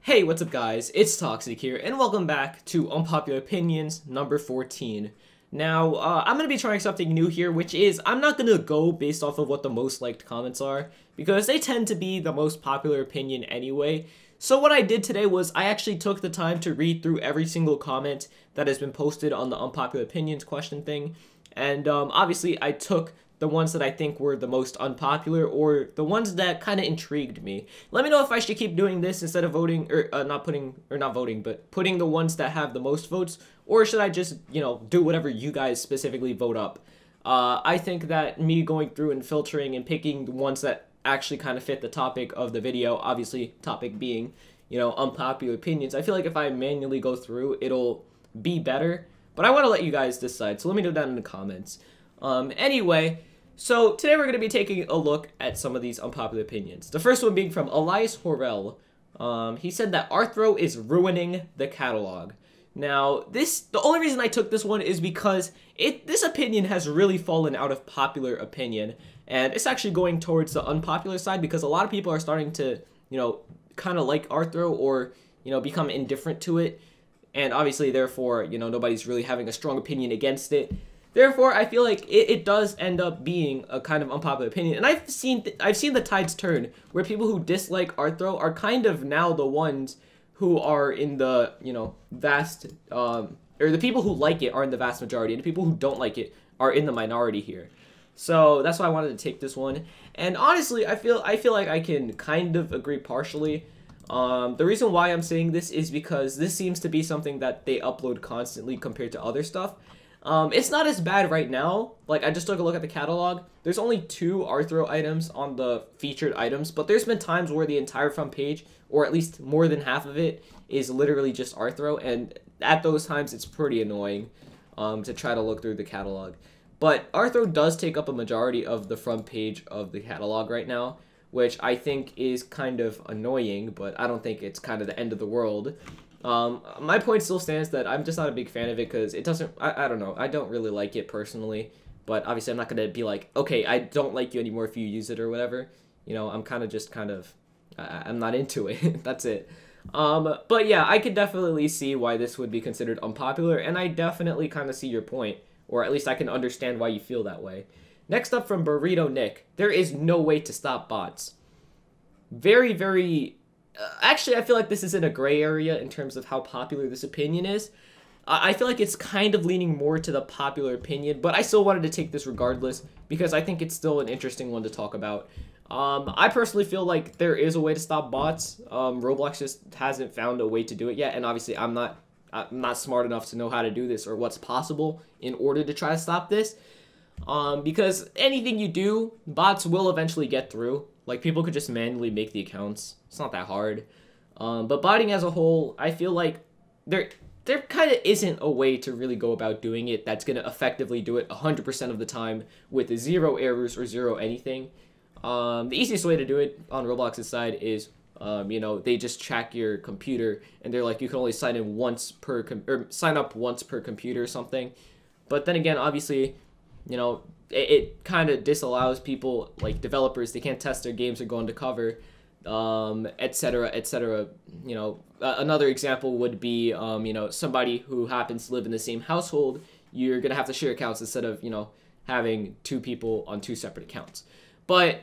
Hey, what's up guys? It's Toxic here, and welcome back to Unpopular Opinions number 14. Now, I'm going to be trying something new here, which is, I'm not going to go based off of what the most liked comments are, because they tend to be the most popular opinion anyway. So what I did today was, I actually took the time to read through every single comment that has been posted on the Unpopular Opinions question thing, and obviously I took the ones that I think were the most unpopular, or the ones that kind of intrigued me. Let me know if I should keep doing this instead of voting, or putting the ones that have the most votes, or should I just, do whatever you guys specifically vote up. I think that me going through and filtering and picking the ones that actually kind of fit the topic of the video, obviously topic being, unpopular opinions, I feel like if I manually go through, it'll be better. But I want to let you guys decide, so let me know down in the comments. Anyway, so today we're going to be taking a look at some of these unpopular opinions. The first one being from Elias Horrell. He said that Arthro is ruining the catalog. Now, the only reason I took this one is because this opinion has really fallen out of popular opinion, and it's actually going towards the unpopular side because a lot of people are starting to, kind of like Arthro or, become indifferent to it, and obviously, therefore, nobody's really having a strong opinion against it. Therefore, I feel like it does end up being a kind of unpopular opinion, and I've seen the tides turn where people who dislike Arthro are kind of now the ones who are in the vast or the people who like it are in the vast majority, and the people who don't like it are in the minority here. So that's why I wanted to take this one, and honestly, I feel like I can kind of agree partially. The reason why I'm saying this is because this seems to be something that they upload constantly compared to other stuff. It's not as bad right now. Like, I just took a look at the catalog. There's only 2 Arthro items on the featured items, but there's been times where the entire front page, or at least more than half of it, is literally just Arthro, and at those times it's pretty annoying to try to look through the catalog. But Arthro does take up a majority of the front page of the catalog right now, which I think is kind of annoying, but I don't think it's kind of the end of the world. My point still stands that I'm just not a big fan of it because it doesn't, I don't know, I don't really like it personally, but obviously I'm not going to be like, okay, I don't like you anymore if you use it or whatever, I'm I'm not into it, that's it. But yeah, I could definitely see why this would be considered unpopular, and I definitely kind of see your point, or at least I can understand why you feel that way. Next up from Burrito Nick, there is no way to stop bots. Very... Actually, I feel like this is in a gray area in terms of how popular this opinion is. I feel like it's kind of leaning more to the popular opinion, but I still wanted to take this regardless because I think it's still an interesting one to talk about. I personally feel like there is a way to stop bots. Roblox just hasn't found a way to do it yet, and obviously I'm not smart enough to know how to do this or what's possible in order to try to stop this. Because anything you do, bots will eventually get through. Like, people could just manually make the accounts. It's not that hard. But botting as a whole, I feel like there kind of isn't a way to really go about doing it that's going to effectively do it 100% of the time with 0 errors or 0 anything. The easiest way to do it on Roblox's side is, they just track your computer, and they're like, you can only sign in once per, or sign up once per computer or something. But then again, obviously, it kind of disallows people, like developers, they can't test their games or go undercover, etc., etc. Another example would be, somebody who happens to live in the same household, you're going to have to share accounts instead of, having 2 people on 2 separate accounts. But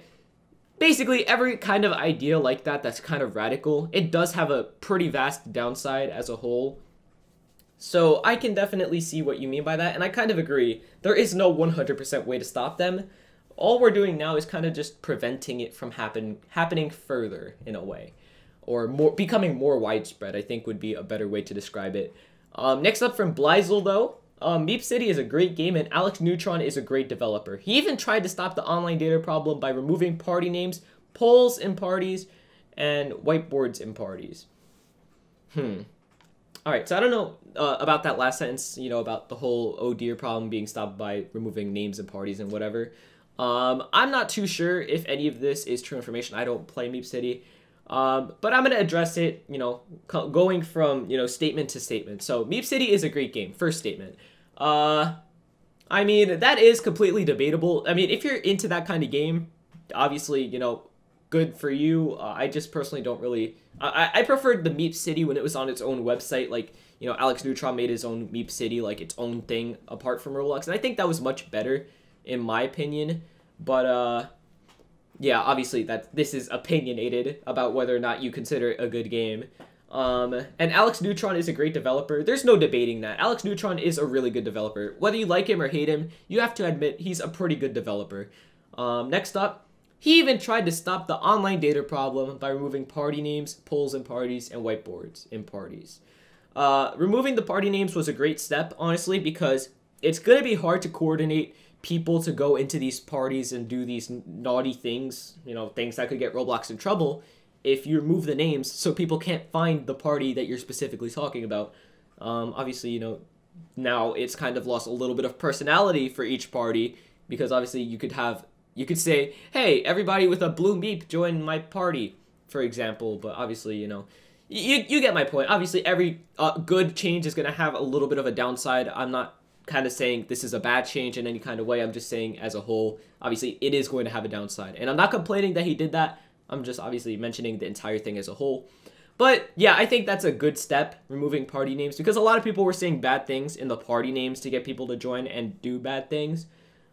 basically, every kind of idea like that that's kind of radical, it does have a pretty vast downside as a whole. So I can definitely see what you mean by that, and I kind of agree. There is no 100% way to stop them. All we're doing now is kind of just preventing it from happening further, in a way. Or becoming more widespread, I think would be a better way to describe it. Next up from Blizel, though. Meepcity is a great game, and Alex Neutron is a great developer. He even tried to stop the online data problem by removing party names, polls in parties, and whiteboards in parties. Alright, so I don't know about that last sentence, about the whole oh dear problem being stopped by removing names and parties and whatever. I'm not too sure if any of this is true information. I don't play Meepcity. But I'm going to address it, going from, statement to statement. So, Meepcity is a great game. First statement. I mean, that is completely debatable. I mean, if you're into that kind of game, obviously, good for you. I just personally don't really... I preferred the Meepcity when it was on its own website. Like, you know, Alex Neutron made his own Meepcity, like its own thing apart from Roblox. And I think that was much better, in my opinion. But, yeah, obviously this is opinionated about whether or not you consider it a good game. And Alex Neutron is a great developer. There's no debating that. Alex Neutron is a really good developer. Whether you like him or hate him, you have to admit he's a pretty good developer. Next up, he even tried to stop the online data problem by removing party names, polls in parties, and whiteboards in parties. Removing the party names was a great step, honestly, because it's going to be hard to coordinate people to go into these parties and do these naughty things, you know, things that could get Roblox in trouble, if you remove the names so people can't find the party that you're specifically talking about. Obviously, you know, now it's kind of lost a little bit of personality for each party, because obviously you could say, hey, everybody with a blue meep join my party, for example. But obviously, you know, you get my point. Obviously, every good change is going to have a little bit of a downside. I'm not kind of saying this is a bad change in any kind of way. I'm just saying as a whole, obviously, it is going to have a downside. And I'm not complaining that he did that. I'm just obviously mentioning the entire thing as a whole. But yeah, I think that's a good step, removing party names, because a lot of people were saying bad things in the party names to get people to join and do bad things.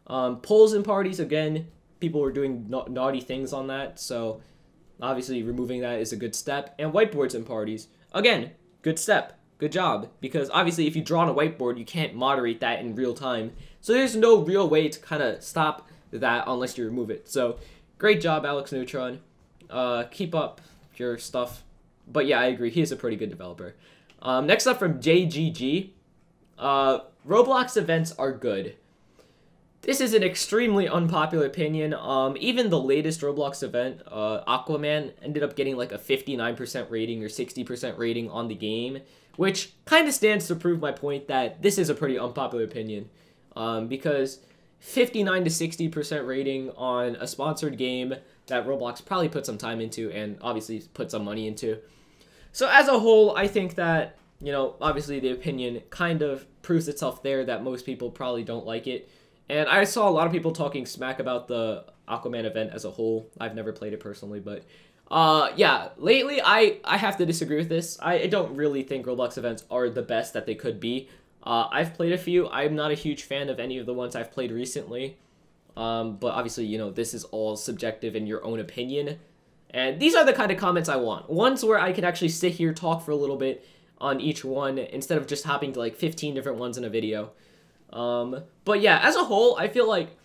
Polls in parties, again, people were doing naughty things on that, so obviously removing that is a good step. And whiteboards in parties, again, good step, good job, because obviously if you draw on a whiteboard, you can't moderate that in real time, so there's no real way to kind of stop that unless you remove it. So great job, Alex Neutron. Keep up your stuff. But yeah, I agree, he is a pretty good developer. Next up from JGG, Roblox events are good. This is an extremely unpopular opinion. Even the latest Roblox event, Aquaman, ended up getting like a 59% rating or 60% rating on the game, which kind of stands to prove my point that this is a pretty unpopular opinion. Because 59 to 60% rating on a sponsored game that Roblox probably put some time into and obviously put some money into. So as a whole, I think that, you know, obviously the opinion kind of proves itself there that most people probably don't like it. And I saw a lot of people talking smack about the Aquaman event as a whole. I've never played it personally, but yeah, lately I have to disagree with this. I don't really think Roblox events are the best that they could be. I've played a few. I'm not a huge fan of any of the ones I've played recently. But obviously, you know, this is all subjective in your own opinion. And these are the kind of comments I want. Ones where I can actually sit here, talk for a little bit on each one, instead of just hopping to like 15 different ones in a video. But yeah, as a whole, I feel like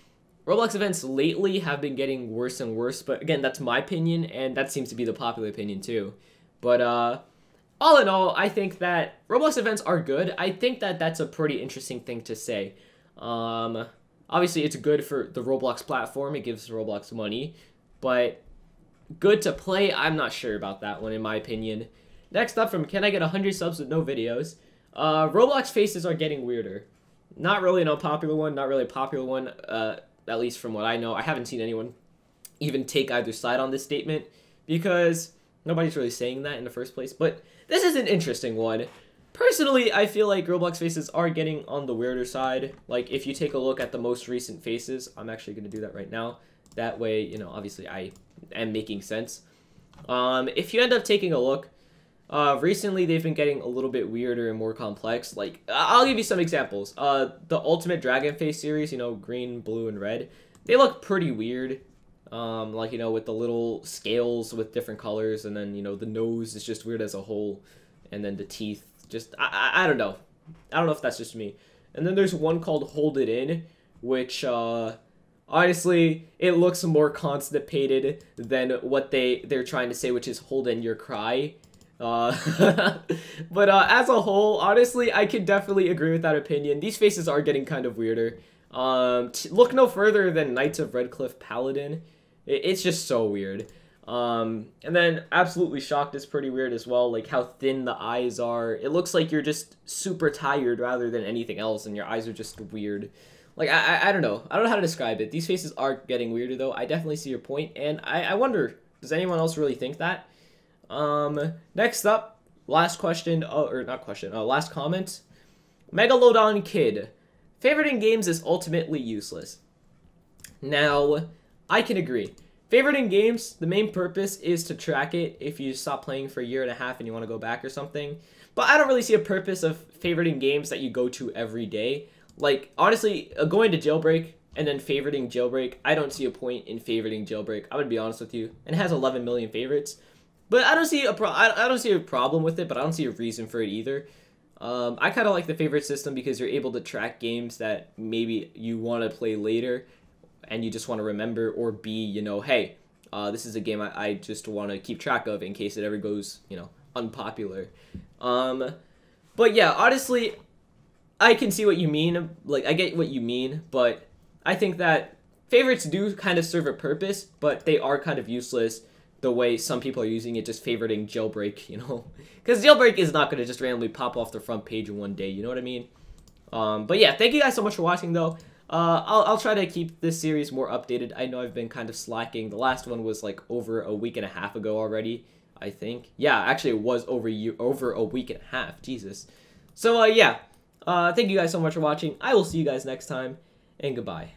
Roblox events lately have been getting worse and worse. But again, that's my opinion, and that seems to be the popular opinion too. But all in all, I think that Roblox events are good. I think that that's a pretty interesting thing to say. Obviously, it's good for the Roblox platform. It gives Roblox money. But good to play, I'm not sure about that one, in my opinion. Next up from Can I Get 100 Subs with No Videos? Roblox faces are getting weirder. Not really an unpopular one, not really a popular one, at least from what I know. I haven't seen anyone even take either side on this statement, because nobody's really saying that in the first place. But this is an interesting one. Personally, I feel like Roblox faces are getting on the weirder side. Like, if you take a look at the most recent faces, I'm actually going to do that right now. That way, you know, obviously I am making sense. If you end up taking a look, recently they've been getting a little bit weirder and more complex. Like, I'll give you some examples. The Ultimate Dragon Face series, you know, green, blue, and red, they look pretty weird. Like, you know, with the little scales with different colors, and then, you know, the nose is just weird as a whole, and then the teeth, just, I don't know. I don't know if that's just me. And then there's one called Hold It In, which, honestly, it looks more constipated than what they're trying to say, which is hold in your cry. But as a whole, honestly, I can definitely agree with that opinion. These faces are getting kind of weirder. Look no further than Knights of Redcliffe Paladin. It's just so weird. And then Absolutely Shocked is pretty weird as well, like how thin the eyes are. It looks like you're just super tired rather than anything else, and your eyes are just weird. Like, I don't know. I don't know how to describe it. These faces are getting weirder, though. I definitely see your point, and I wonder, does anyone else really think that? Next up, last question, last comment. Megalodon Kid. Favorite in games is ultimately useless. Now, I can agree. Favoriting games, the main purpose is to track it if you stop playing for a year and a half and you want to go back or something. But I don't really see a purpose of favoriting games that you go to every day. Like, honestly, going to Jailbreak and then favoriting Jailbreak, I don't see a point in favoriting Jailbreak. I'm gonna be honest with you. And it has 11 million favorites. But I don't see a problem with it, but I don't see a reason for it either. I kind of like the favorite system because you're able to track games that maybe you want to play later and you just want to remember, or B, you know, hey, this is a game I just want to keep track of in case it ever goes, you know, unpopular. But yeah, honestly, I can see what you mean. Like, I get what you mean, but I think that favorites do kind of serve a purpose, but they are kind of useless the way some people are using it, just favoriting Jailbreak, you know? Because Jailbreak is not going to just randomly pop off the front page in one day, you know what I mean? But yeah, thank you guys so much for watching, though. I'll try to keep this series more updated. I know I've been kind of slacking. The last one was like over a week and a half ago already, I think. Yeah, actually it was over a week and a half. Jesus. So yeah, thank you guys so much for watching. I will see you guys next time, and goodbye.